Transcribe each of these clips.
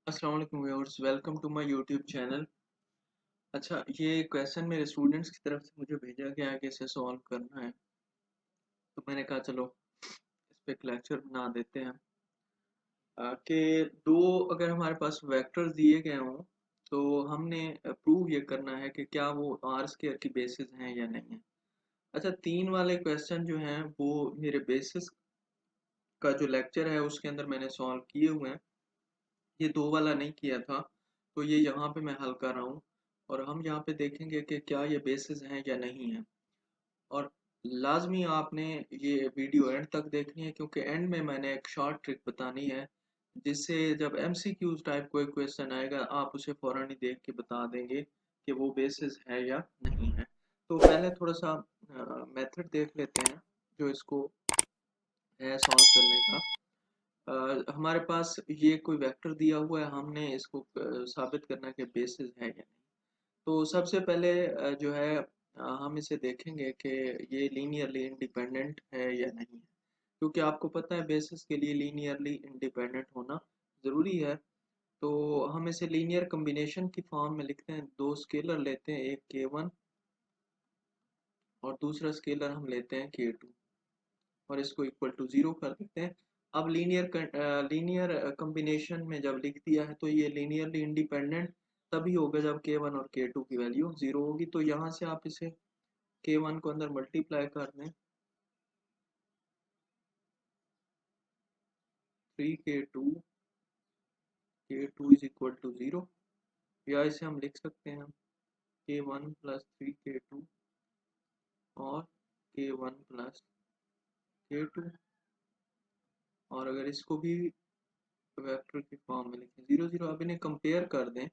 अस्सलाम वालेकुम viewers, welcome to my YouTube channel. अच्छा, ये क्वेश्चन मेरे स्टूडेंट्स की तरफ से मुझे भेजा गया है कि इसे सॉल्व करना है। तो मैंने कहा चलो इस पे एक लेक्चर बना देते हैं। कि दो अगर हमारे पास वेक्टर्स दिए गए हों तो हमने प्रूव ये करना है कि क्या वो आर स्क्वायर की बेसिस हैं या नहीं है। अच्छा, तीन वाले क्वेश्चन जो हैं वो मेरे बेसिस का जो लेक्चर है उसके अंदर मैंने सॉल्व किए हुए हैं। ये दो वाला नहीं किया था, तो ये यहाँ पे मैं हल कर रहा हूँ और हम यहाँ पे देखेंगे कि क्या ये बेसिस हैं या नहीं है। और लाजमी आपने ये वीडियो एंड तक देखनी है, क्योंकि एंड में मैंने एक शॉर्ट ट्रिक बतानी है जिससे जब एमसीक्यूज टाइप कोई क्वेश्चन आएगा आप उसे फौरन ही देख के बता देंगे कि वो बेसिस है या नहीं है। तो पहले थोड़ा सा मेथड देख लेते हैं जो इसको है सॉल्व करने का। हमारे पास ये कोई वेक्टर दिया हुआ है, हमने इसको साबित करना कि बेसिस है या नहीं। तो सबसे पहले जो है हम इसे देखेंगे कि ये लीनियरली इंडिपेंडेंट है या नहीं है, क्योंकि आपको पता है बेसिस के लिए लीनियरली इंडिपेंडेंट होना ज़रूरी है। तो हम इसे लीनियर कम्बिनेशन की फॉर्म में लिखते हैं। दो स्केलर लेते हैं, एक k1 और दूसरा स्केलर हम लेते हैं k2 और इसको इक्वल टू 0 कर देते हैं। अब लीनियर कम्बिनेशन में जब लिख दिया है तो ये लीनियरली इंडिपेंडेंट तभी होगा जब k1 और k2 की वैल्यू 0 होगी। तो यहाँ से आप इसे k1 को अंदर मल्टीप्लाई कर दें, 3k2 k2 is equal to 0, या इसे हम लिख सकते हैं k1 प्लस 3k2 और k1 प्लस k2। और अगर इसको भी वेक्टर की फॉर्म में लिखें 0 0, अब इन्हें कंपेयर कर दें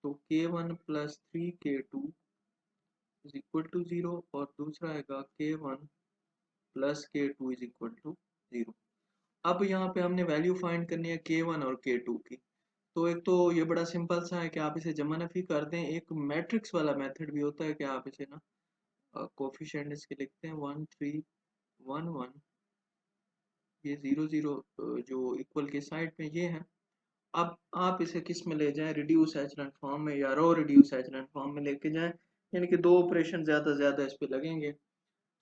तो k1 plus 3k2 is equal to 0 और दूसरा आएगा k1 plus k2 is equal to 0। अब यहाँ पे हमने वैल्यू फाइंड करनी है k1 और k2 की। तो एक तो ये बड़ा सिंपल सा है कि आप इसे जमा नफी कर दें। एक मैट्रिक्स वाला मेथड भी होता है कि आप इसे ना कोफिशिएंट इसके लिखते हैं 1 3 1 1, ये 0 0 जो इक्वल के साइड में ये है। अब आप इसे किस में ले जाएं, रिड्यूस एचेलॉन फॉर्म में या रो रिड्यूस एचेलॉन फॉर्म में लेके जाएं, यानी कि दो ऑपरेशन ज़्यादा से ज़्यादा इस पे लगेंगे।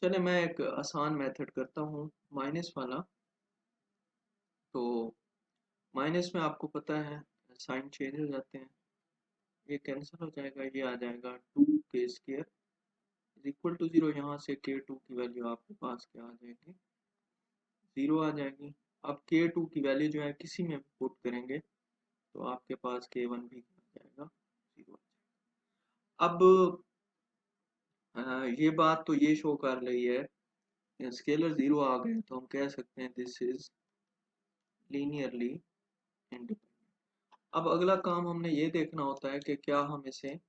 चले मैं एक आसान मेथड करता हूँ, माइनस वाला। तो माइनस में आपको पता है साइन चेंज हो जाते हैं, ये कैंसिल हो जाएगा, ये आ जाएगा 2k² इज इक्वल टू 0। यहाँ से k2 की वैल्यू आपके पास क्या आ जाएगी, 0 आ जाएगी। अब k2 की वैल्यू जो है किसी में पुट करेंगे तो आपके पास k1 भी आ जाएगा, 0। अब ये बात तो ये शो कर रही है स्केलर 0 आ गए तो हम कह सकते हैं दिस इज लीनियरली इंडिपेंडेंट। अब अगला काम हमने ये देखना होता है कि क्या हम इसे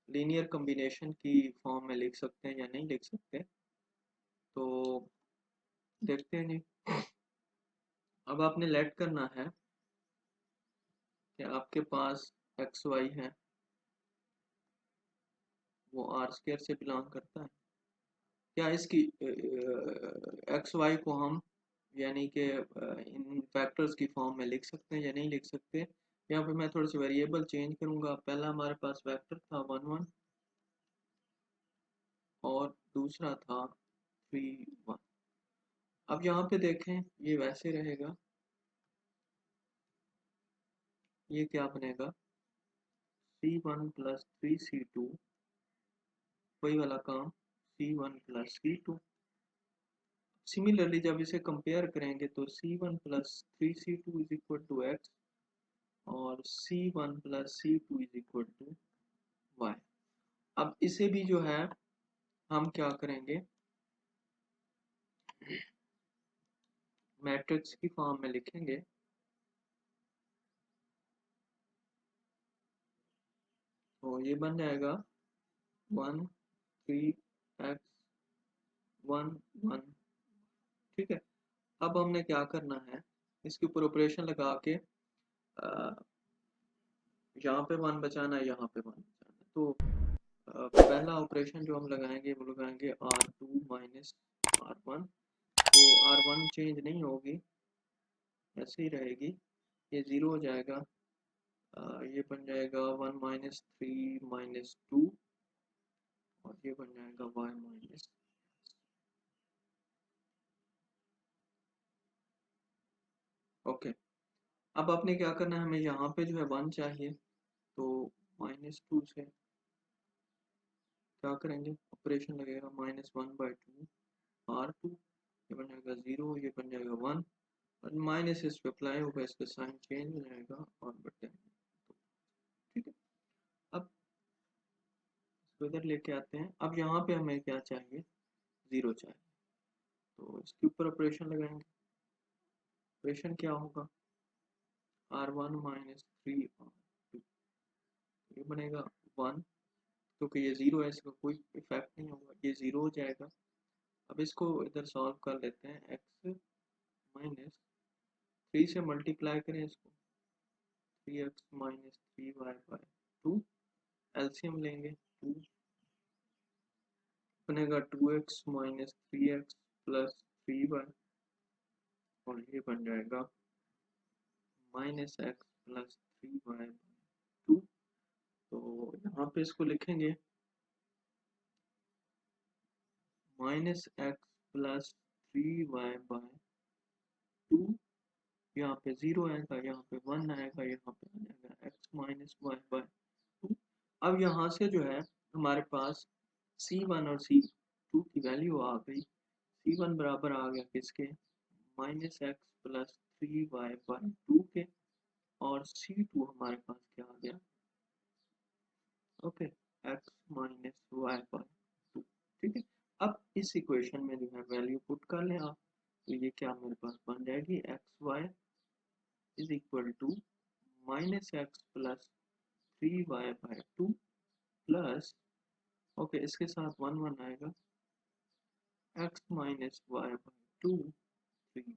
लीनियर कम्बिनेशन की फॉर्म में लिख सकते हैं या नहीं लिख सकते। तो देखते हैं जी। अब आपने लेट करना है कि आपके पास एक्स वाई है, वो आर स्क्वायर से बिलोंग करता है। क्या इसकी एक्स वाई को हम यानी कि इन फैक्टर्स की फॉर्म में लिख सकते हैं या नहीं लिख सकते। यहाँ पे मैं थोड़े से वेरिएबल चेंज करूँगा। पहला हमारे पास वेक्टर था 1 1 और दूसरा था 3 1। अब यहाँ पे देखें ये वैसे रहेगा, ये क्या बनेगा C1 प्लस 3C2, वही वाला काम C1 प्लस C2। सिमिलरली जब इसे कंपेयर करेंगे तो C1 plus 3C2 is equal to x और C1 plus C2 is equal to y. अब इसे भी जो है हम क्या करेंगे, मैट्रिक्स की फॉर्म में लिखेंगे। तो ये बन जाएगा 1 3 x 1 1। ठीक है। अब हमने क्या करना है, इसके ऊपर ऑपरेशन लगा के यहाँ पे 1 बचाना है, यहाँ पे 1 बचाना है। तो पहला ऑपरेशन जो हम लगाएंगे वो लगाएंगे R2 माइनस R1। तो R1 चेंज नहीं होगी, ऐसे ही रहेगी, ये 0 हो जाएगा। ये बन जाएगा 1 माइनस 3 माइनस 2 और ये बन जाएगा y माइनस। ओके, अब आपने क्या करना है, हमें यहाँ पे जो है 1 चाहिए, तो -2 से क्या करेंगे, ऑपरेशन लगेगा -1/2 R2, ये बन जाएगा 0, ये बन जाएगा 1 और माइनस इस पे अप्लाई होगा, इसका साइन चेंज हो जाएगा और बटे। ठीक है, अब इसको इधर लेके आते हैं। अब यहाँ पे हमें क्या चाहिए, 0 चाहिए, तो इसके ऊपर ऑपरेशन लगाएंगे। ऑपरेशन क्या होगा, R1 माइनस 3R2, ये बनेगा 1, क्योंकि ये 0 है, इसका कोई इफेक्ट नहीं होगा, ये 0 हो जाएगा। अब इसको इधर सॉल्व कर लेते हैं, x माइनस 3 से मल्टीप्लाई करें इसको, 3x माइनस 3y/2, एलसीएम लेंगे 2, बनेगा 2x minus 3x plus 3y और ये बन जाएगा माइनस एक्स प्लस 3y/2। तो यहाँ पे इसको लिखेंगे माइनस एक्स प्लस 3y/2, यहाँ पे 0 आएगा, यहाँ पे 1 आएगा, यहाँ पे आ जाएगा x माइनस y/2। अब यहाँ से जो है हमारे पास C1 और C2 की वैल्यू आ गई। C1 बराबर आ गया किसके, माइनस एक्स प्लस 3y/2 के, और C2 हमारे पास क्या आ गया, ओके, x माइनस y/2। ठीक है, अब इस इक्वेशन में जो है वैल्यू पुट कर लें आप, तो ये क्या मेरे पास बन जाएगी, x y is equal to minus x plus 3y/2 plus, okay, इसके साथ 1 1 आएगा, x माइनस y/2 3।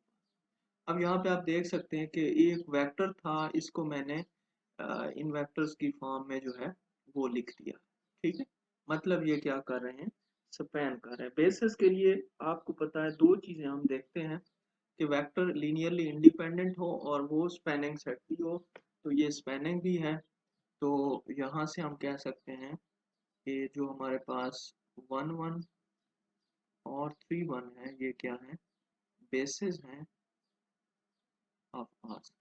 अब यहाँ पे आप देख सकते हैं कि एक वेक्टर था, इसको मैंने इन वेक्टर्स की फॉर्म में जो है वो लिख दिया। ठीक है, मतलब ये क्या कर रहे हैं, स्पैन कर रहे हैं। बेसिस के लिए आपको पता है दो चीजें हम देखते हैं, कि वेक्टर लीनियरली इंडिपेंडेंट हो और वो स्पैनिंग सेट भी हो, तो ये स्पैनिंग भी है। तो यहाँ से हम कह सकते हैं कि जो हमारे पास 1 1 और 3 1 है, ये क्या है, बेसिस हैं ऑफ आस्क।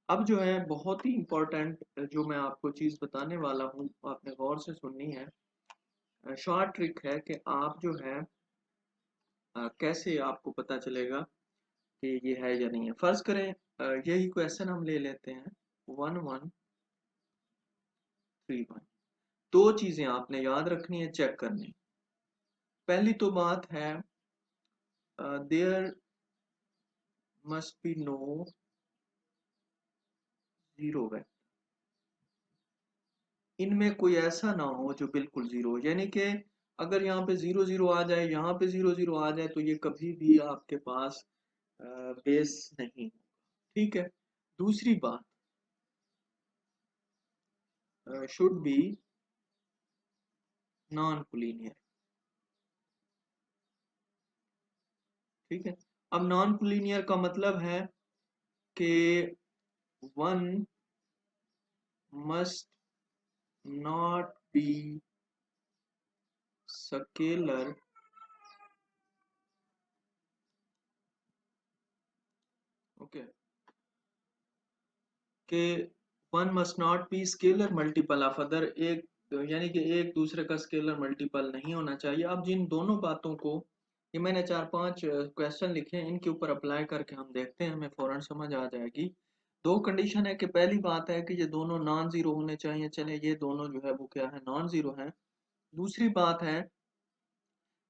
अब जो है बहुत ही इम्पोर्टेंट जो मैं आपको चीज़ बताने वाला हूँ, आपने गौर से सुननी है। शॉर्ट ट्रिक है कि आप जो है कैसे आपको पता चलेगा कि ये है या नहीं है। फर्ज करें यही क्वेश्चन हम ले लेते हैं 1 1 3 1। दो चीज़ें आपने याद रखनी है, चेक करनी। पहली तो बात है there must be no zero vector, इनमें कोई ऐसा ना हो जो बिल्कुल जीरो हो, यानी कि अगर यहाँ पे 0 0 आ जाए, यहाँ पे 0 0 आ जाए, तो ये कभी भी आपके पास बेस नहीं। ठीक है, दूसरी बात, शुड बी नॉन कोलिनियर। ठीक है, अब नॉन कोलिनियर का मतलब है कि one must not be scalar okay, कि one must not be scalar multiple of other, एक यानी कि एक दूसरे का स्केलर मल्टीपल नहीं होना चाहिए। अब जिन दोनों बातों को, ये मैंने 4 5 क्वेश्चन लिखे हैं, इनके ऊपर अप्लाई करके हम देखते हैं, हमें फौरन समझ आ जाएगी। दो कंडीशन है, कि पहली बात है कि ये दोनों नॉन जीरो होने चाहिए, चले ये दोनों जो है वो क्या है, नॉन जीरो है। दूसरी बात है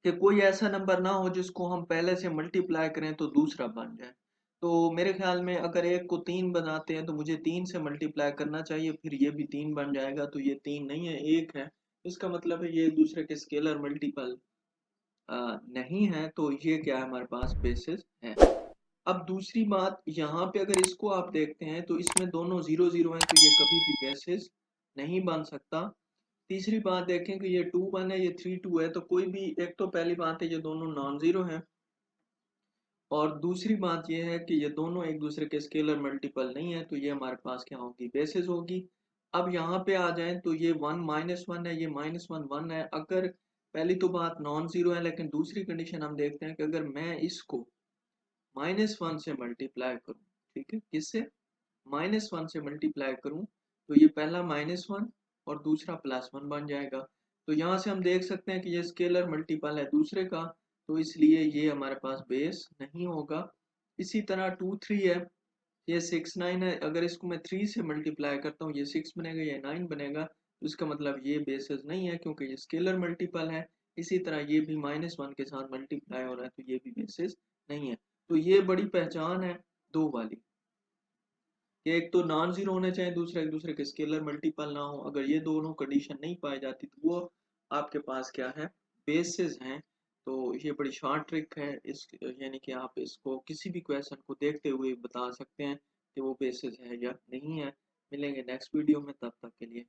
कि कोई ऐसा नंबर ना हो जिसको हम पहले से मल्टीप्लाई करें तो दूसरा बन जाए। तो मेरे ख्याल में अगर एक को 3 बनाते हैं तो मुझे 3 से मल्टीप्लाई करना चाहिए, फिर ये भी 3 बन जाएगा, तो ये 3 नहीं है, 1 है। इसका मतलब है ये एक दूसरे के स्केलर मल्टीपल नहीं है, तो ये क्या है, हमारे पास बेसिस है। अब दूसरी बात, यहाँ पे अगर इसको आप देखते हैं तो इसमें दोनों 0 0 हैं, तो ये कभी भी बेसिस नहीं बन सकता। तीसरी बात देखें कि ये 2 1 है, ये 3 2 है, तो कोई भी एक, तो पहली बात है ये दोनों नॉन जीरो हैं, और दूसरी बात यह है कि ये दोनों एक दूसरे के स्केलर मल्टीपल नहीं है, तो ये हमारे पास क्या होगी, बेसिस होगी। अब यहाँ पे आ जाएं तो ये 1 - 1 है, ये -1 1 है। अगर पहली तो बात नॉन जीरो है, लेकिन दूसरी कंडीशन हम देखते हैं कि अगर मैं इसको -1 से मल्टीप्लाई करूँ, ठीक है, किससे, -1 से मल्टीप्लाई करूँ, तो ये पहला -1 और दूसरा +1 बन जाएगा। तो यहाँ से हम देख सकते हैं कि ये स्केलर मल्टीपल है दूसरे का, तो इसलिए ये हमारे पास बेस नहीं होगा। इसी तरह 2 3 है, ये 6 9 है, अगर इसको मैं 3 से मल्टीप्लाई करता हूँ, ये 6 बनेगा, ये 9 बनेगा, तो इसका मतलब ये बेसिस नहीं है क्योंकि ये स्केलर मल्टीपल है। इसी तरह ये भी -1 के साथ मल्टीप्लाई हो रहा है, तो ये भी बेसिस नहीं है। तो ये बड़ी पहचान है दो वाली, कि एक तो नॉन जीरो होने चाहिए, दूसरा एक दूसरे के स्केलर मल्टीपल ना हो। अगर ये दोनों कंडीशन नहीं पाई जाती तो वो आपके पास क्या है, बेसिस हैं। तो ये बड़ी शॉर्ट ट्रिक है इस, यानी कि आप इसको किसी भी क्वेश्चन को देखते हुए बता सकते हैं कि वो बेसिस है या नहीं है। मिलेंगे नेक्स्ट वीडियो में, तब तक के लिए।